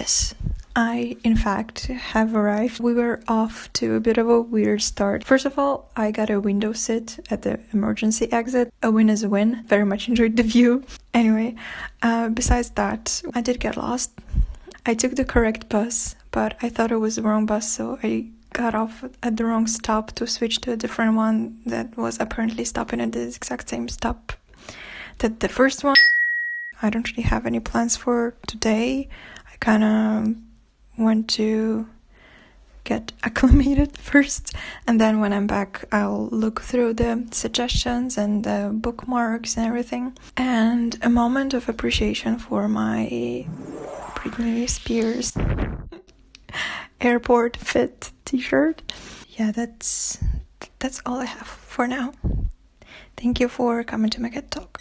Yes, I in fact have arrived. We were off to a bit of a weird start. First of all, I got a window sit at the emergency exit. A win is a win. Very much enjoyed the view. Anyway, besides that, I did get lost. I took the correct bus, but I thought it was the wrong bus, so I got off at the wrong stop to switch to a different one that was apparently stopping at the exact same stop that the first one. I don't really have any plans for today. I kind of want to get acclimated first, and then when I'm back I'll look through the suggestions and the bookmarks and everything. And a moment of appreciation for my Britney Spears airport fit t-shirt. Yeah, that's all I have for now. Thank you for coming to my TED Talk.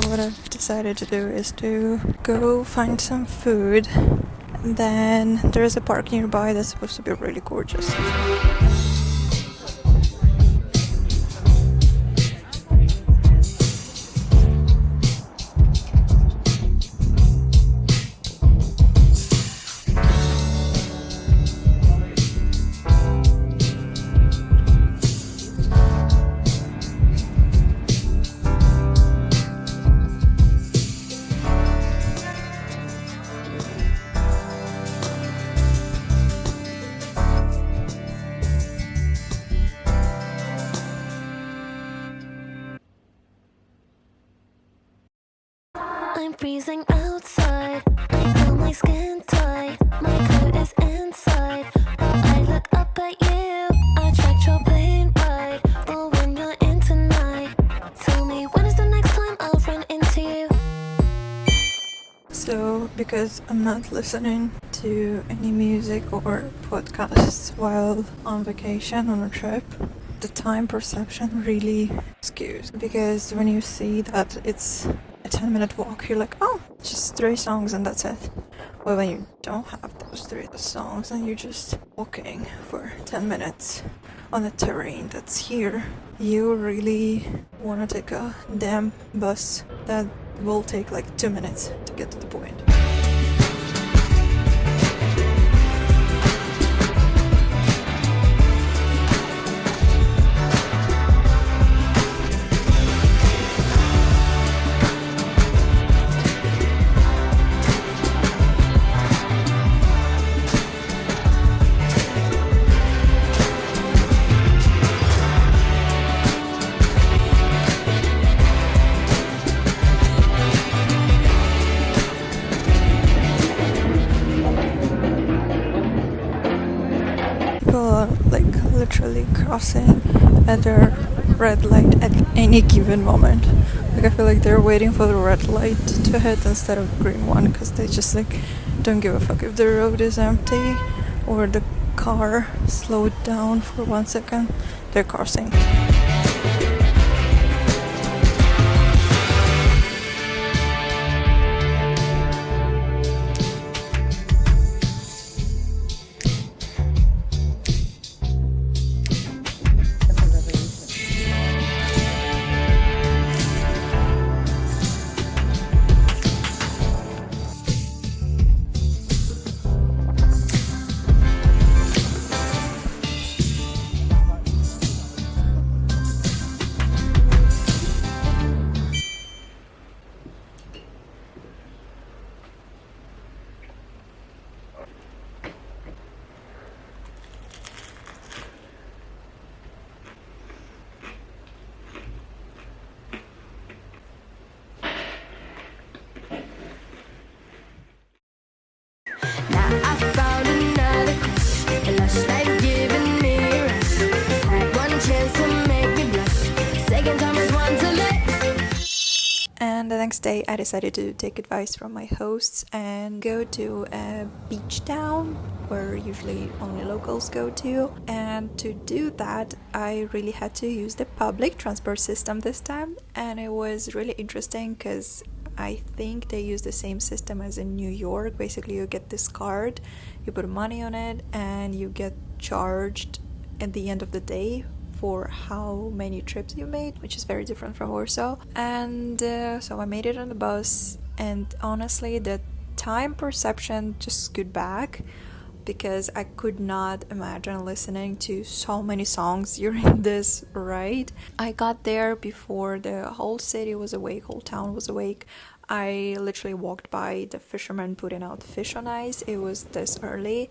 What I've decided to do is to go find some food, and then there's a park nearby that's supposed to be really gorgeous. I'm freezing outside, I feel my skin tight, my coat is inside, while I look up at you, I tracked your plane ride, for when you're in tonight, tell me when is the next time I'll run into you? So, because I'm not listening to any music or podcasts while on vacation on a trip, the time perception really skews. Because when you see that it's a 10-minute walk, you're like, oh, just 3 songs and that's it. Well, when you don't have those 3 songs and you're just walking for 10 minutes on a terrain that's here, you really want to take a damn bus that will take like 2 minutes to get to the point. People are like literally crossing at their red light at any given moment. Like I feel like they're waiting for the red light to hit instead of the green one, because they just like don't give a fuck if the road is empty or the car slowed down for 1 second. They're crossing. day I decided to take advice from my hosts and go to a beach town where usually only locals go to. And to do that, I really had to use the public transport system this time, and it was really interesting because I think they use the same system as in New York. Basically, you get this card, you put money on it, and you get charged at the end of the day for how many trips you made, which is very different from Warsaw. And so I made it on the bus, and honestly the time perception just scoot back because I could not imagine listening to so many songs during this ride. I got there before the whole city was awake, whole town was awake. I literally walked by the fishermen putting out fish on ice. It was this early,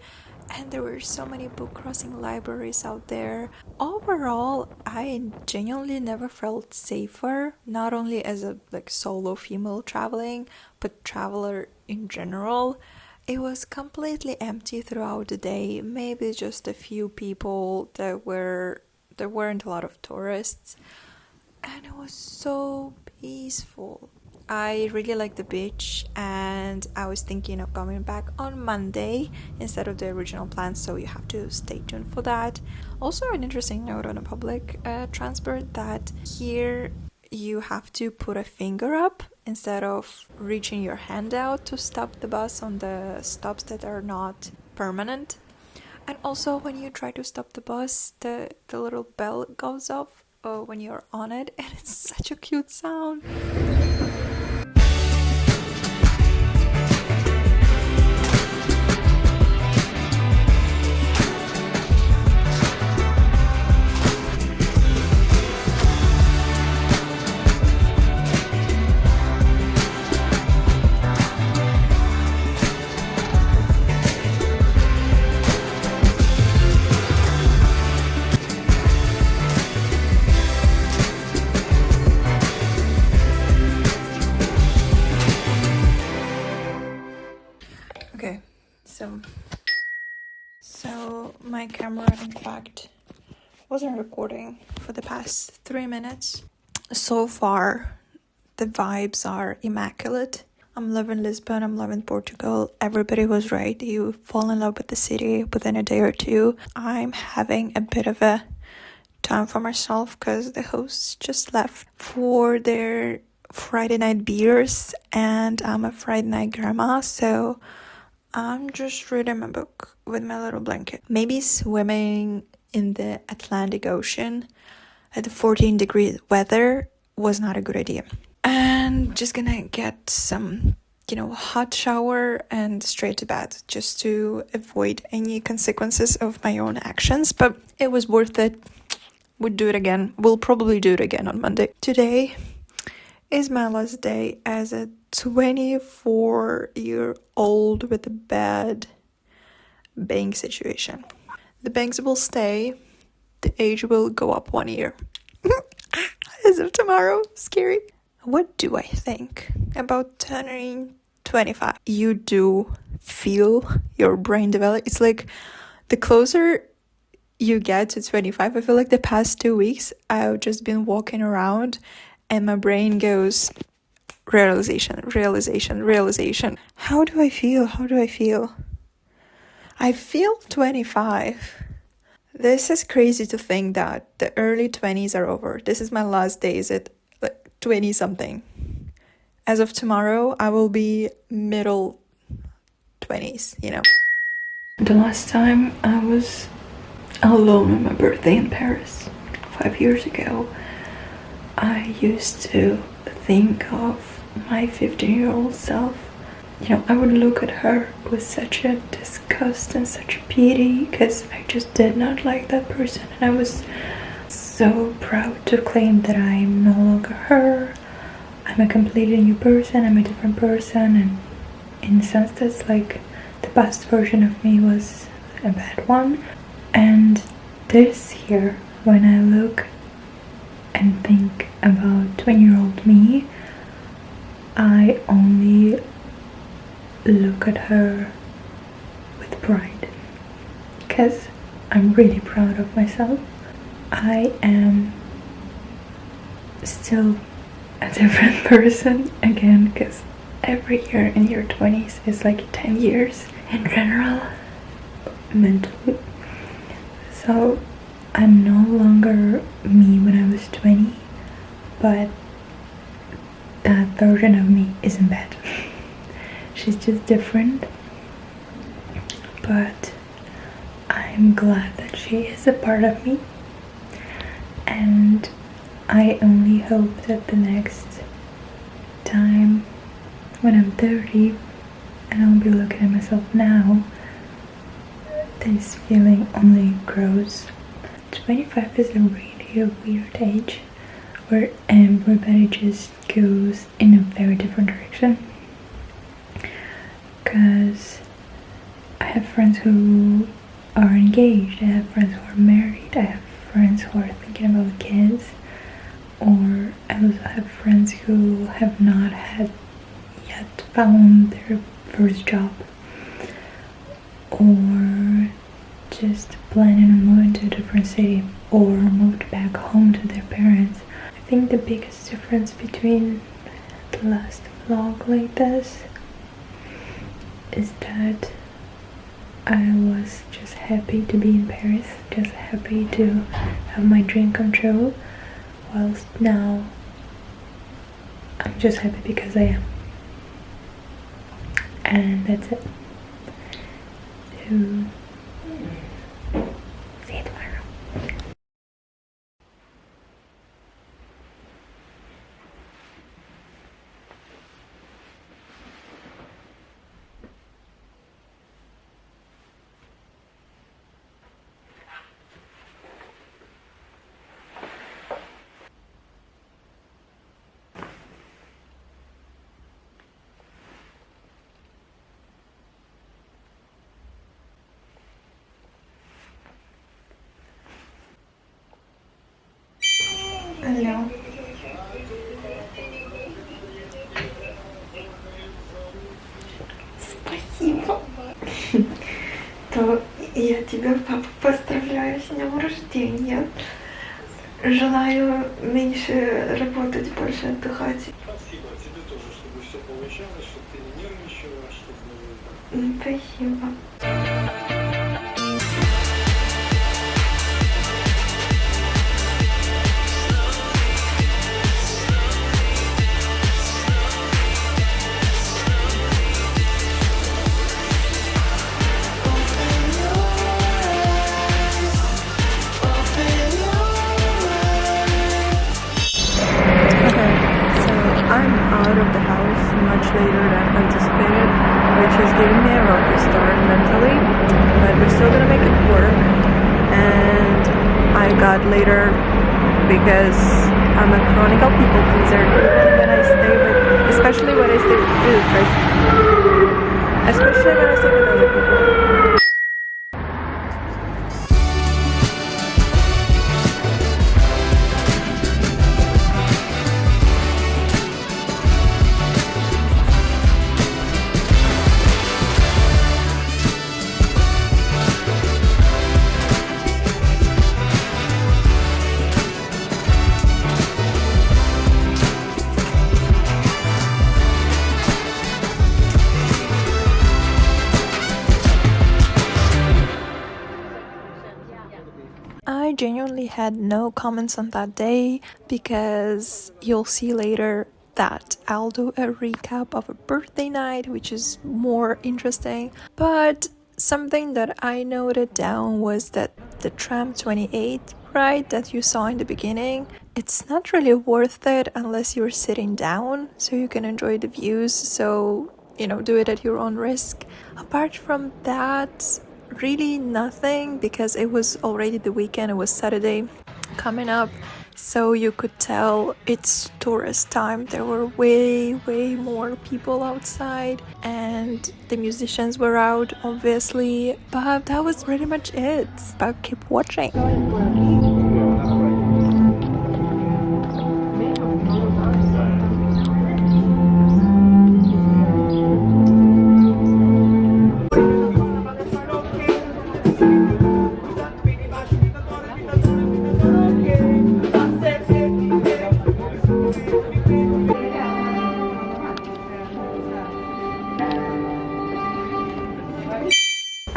and there were so many book crossing libraries out there. Overall, I genuinely never felt safer, not only as a solo female traveling, but traveler in general. It was completely empty throughout the day, maybe just a few people. There weren't a lot of tourists, and it was so peaceful. I really like the beach, and I was thinking of coming back on Monday instead of the original plan, so you have to stay tuned for that. Also, an interesting note on a public transport, that here you have to put a finger up instead of reaching your hand out to stop the bus on the stops that are not permanent. And also, when you try to stop the bus, the little bell goes off when you're on it, and it's such a cute sound. Okay, so my camera in fact wasn't recording for the past 3 minutes. So far, the vibes are immaculate. I'm loving Lisbon, I'm loving Portugal. Everybody was right. You fall in love with the city within a day or two. I'm having a bit of a time for myself because the hosts just left for their Friday night beers, and I'm a Friday night grandma, so I'm just reading my book with my little blanket. Maybe swimming in the Atlantic Ocean at the 14-degree weather was not a good idea. And just gonna get some, hot shower and straight to bed just to avoid any consequences of my own actions. But it was worth it. We'd do it again. We'll probably do it again on Monday. Today is my last day as a 24-year-old with a bad bank situation. The banks will stay. The age will go up 1 year. As of tomorrow. Scary. What do I think about turning 25? You do feel your brain develop. It's like the closer you get to 25, I feel like the past 2 weeks I've just been walking around and my brain goes realization. How do I feel? I feel 25. This is crazy to think that the early 20s are over. This is my last days at 20 something. As of tomorrow, I will be middle 20s, The last time I was alone on my birthday in Paris, 5 years ago, I used to think of my 15-year-old self. I would look at her with such a disgust and such a pity because I just did not like that person, and I was so proud to claim that I am no longer her. I'm a completely new person, I'm a different person, and in a sense that's like the past version of me was a bad one. And this year, when I look and think about 20-year-old me, I only look at her with pride because I'm really proud of myself. I am still a different person again, because every year in your 20s is like 10 years in general, mentally. So I'm no longer me when I was 20, but that version of me isn't bad. She's just different, but I'm glad that she is a part of me, and I only hope that the next time when I'm 30 and I'll be looking at myself now, this feeling only grows. 25 is a really weird age where everybody just goes in a very different direction, because I have friends who are engaged, I have friends who are married, I have friends who are thinking about kids, or I also have friends who have not had yet found their first job, or just planning on moving to a different city, or moved back home to their parents. I think the biggest difference between the last vlog like this is that I was just happy to be in Paris, just happy to have my dream come true, whilst now I'm just happy because I am. And that's it. So, see you tomorrow. Алло. Спасибо. То я тебя, папа, поздравляю с днем рождения. Желаю меньше работать, больше отдыхать. Спасибо тебе тоже, чтобы все получалось, чтобы ты не нервничала, чтобы... Спасибо. I'm out of the house much later than anticipated, which is giving me a rocky start mentally, but we're still gonna make it work. And I got later because I'm a chronicle people pleaser, even when I stay with, especially when I stay with other people. I genuinely had no comments on that day because you'll see later that I'll do a recap of a birthday night, which is more interesting. But something that I noted down was that the tram 28 ride that you saw in the beginning, it's not really worth it unless you're sitting down so you can enjoy the views. So, do it at your own risk. Apart from that, really nothing, because it was already the weekend. It was Saturday coming up, so you could tell it's tourist time. There were way more people outside, and the musicians were out, obviously, but that was pretty much it. But keep watching.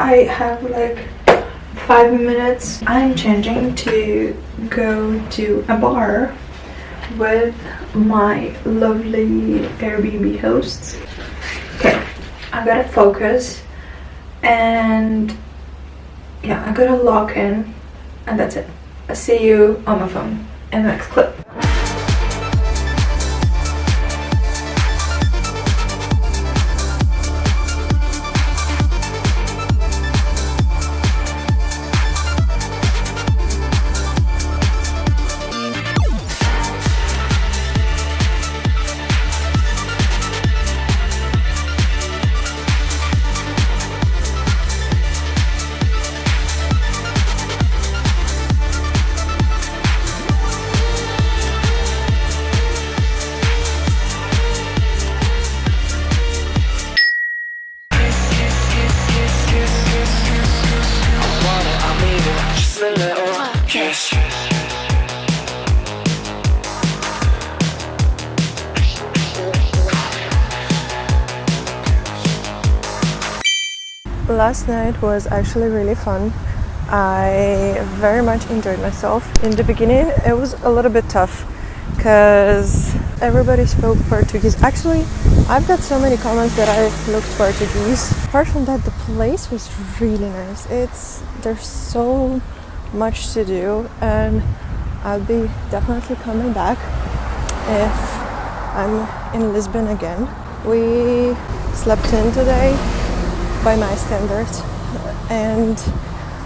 I have like 5 minutes. I'm changing to go to a bar with my lovely Airbnb hosts. Okay, I gotta focus and yeah, I gotta log in and that's it. I'll see you on my phone in the next clip. Last night was actually really fun. I very much enjoyed myself. In the beginning, it was a little bit tough because everybody spoke Portuguese. Actually, I've got so many comments that I looked Portuguese. Apart from that, the place was really nice. There's so much to do, and I'll be definitely coming back if I'm in Lisbon again. We slept in today by my standards, and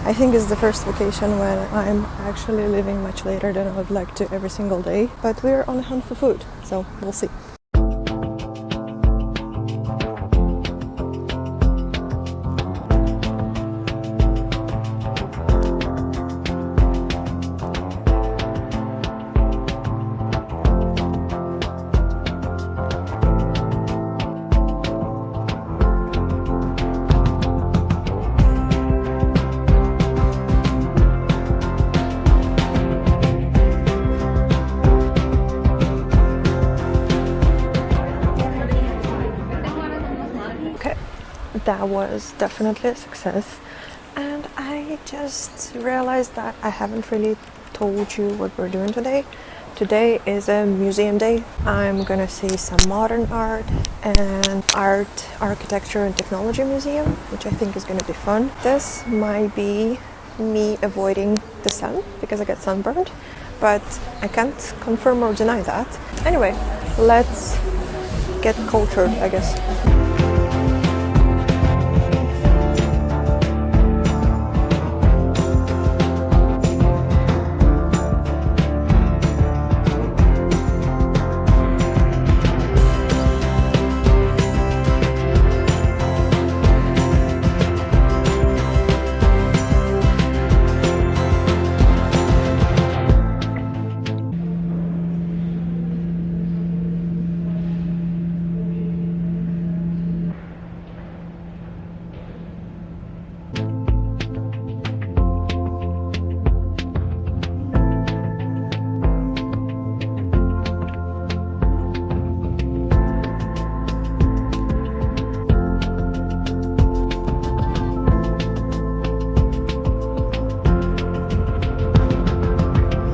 I think it's the first vacation when I'm actually living much later than I would like to every single day, but we're on the hunt for food, so we'll see. That was definitely a success, and I just realized that I haven't really told you what we're doing today. Today is a museum day. I'm gonna see some modern art and art, architecture and technology museum, which I think is gonna be fun. This might be me avoiding the sun because I got sunburned, but I can't confirm or deny that. Anyway, let's get cultured, I guess.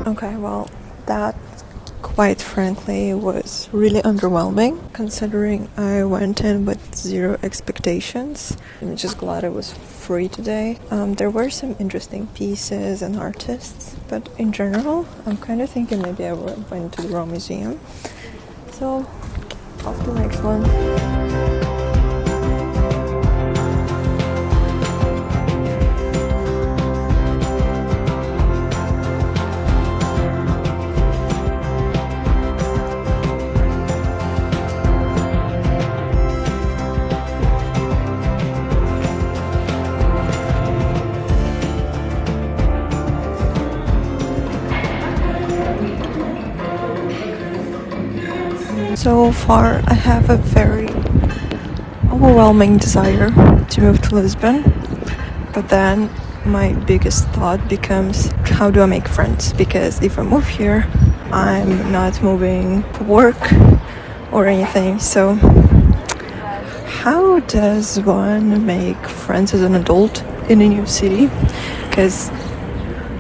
Okay, well, that quite frankly was really underwhelming considering I went in with zero expectations. I'm just glad it was free today. There were some interesting pieces and artists, but in general, I'm kind of thinking maybe I went to the wrong museum. So, off to the next one. So far, I have a very overwhelming desire to move to Lisbon, but then my biggest thought becomes, how do I make friends? Because if I move here, I'm not moving for work or anything, so how does one make friends as an adult in a new city? Because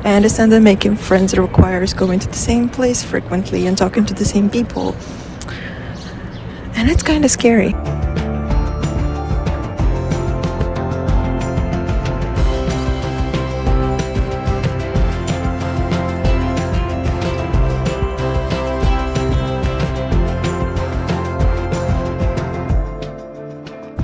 I understand that making friends requires going to the same place frequently and talking to the same people. And it's kind of scary.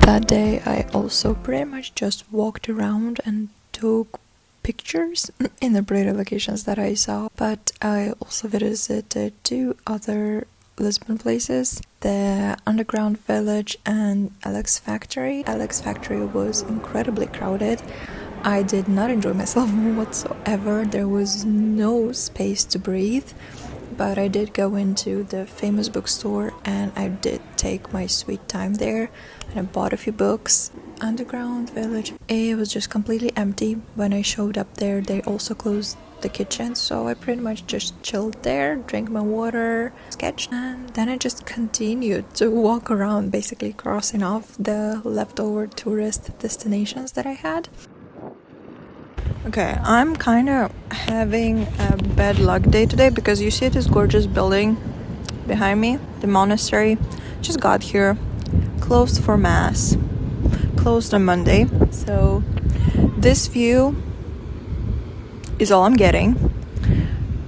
That day I also pretty much just walked around and took pictures in the pretty locations that I saw, but I also visited 2 other Lisbon places, the Underground Village and Alex Factory. Alex Factory was incredibly crowded. I did not enjoy myself whatsoever. There was no space to breathe, but I did go into the famous bookstore and I did take my sweet time there and I bought a few books. Underground Village, it was just completely empty. When I showed up there, they also closed the kitchen, so I pretty much just chilled there, drank my water, sketched, and then I just continued to walk around, basically crossing off the leftover tourist destinations that I had. Okay, I'm kind of having a bad luck day today because you see this gorgeous building behind me, the monastery. Just got here, closed for mass, closed on Monday. So this view is all I'm getting.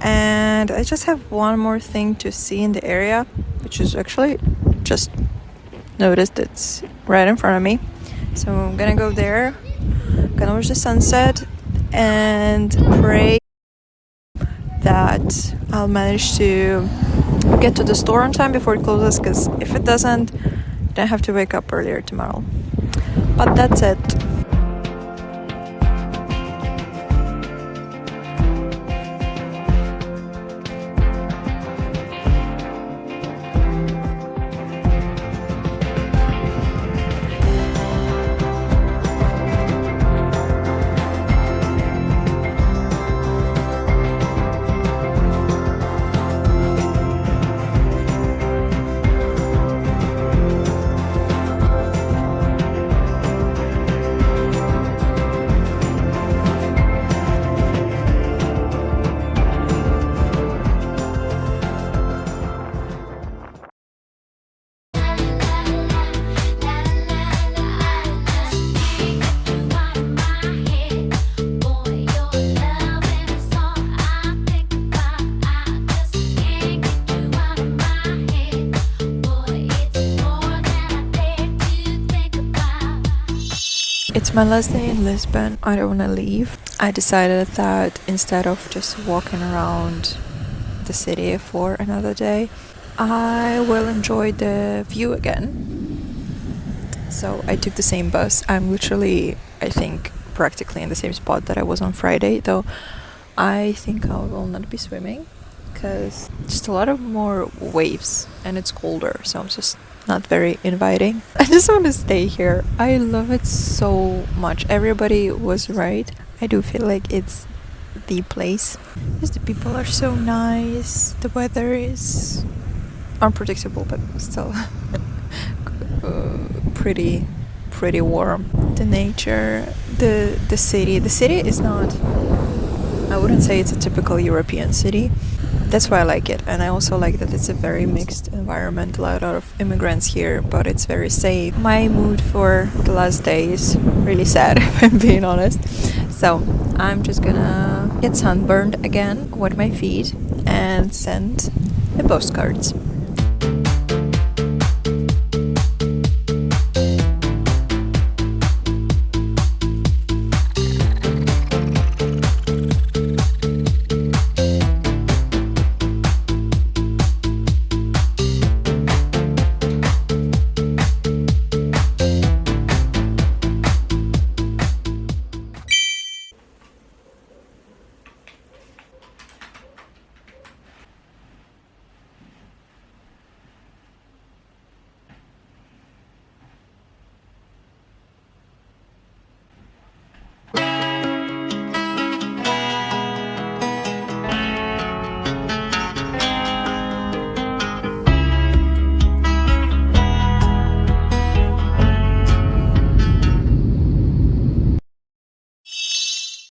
And I just have one more thing to see in the area, which is actually just noticed it's right in front of me. So I'm gonna go there, gonna watch the sunset and pray that I'll manage to get to the store on time before it closes, because if it doesn't, then I have to wake up earlier tomorrow. But that's it. It's my last day in Lisbon. I don't want to leave. I decided that instead of just walking around the city for another day, I will enjoy the view again. So I took the same bus. I'm literally, I think, practically in the same spot that I was on Friday, though I think I will not be swimming because just a lot of more waves and it's colder, so I'm just not very inviting. I just want to stay here. I love it so much. Everybody was right. I do feel like it's the place because the people are so nice. The weather is unpredictable, but still pretty warm. The nature, the city. The city is not, I wouldn't say it's a typical European city. That's why I like it, and I also like that it's a very mixed environment. A lot of immigrants here, but it's very safe. My mood for the last day is really sad, if I'm being honest. So I'm just gonna get sunburned again with my feet and send the postcards.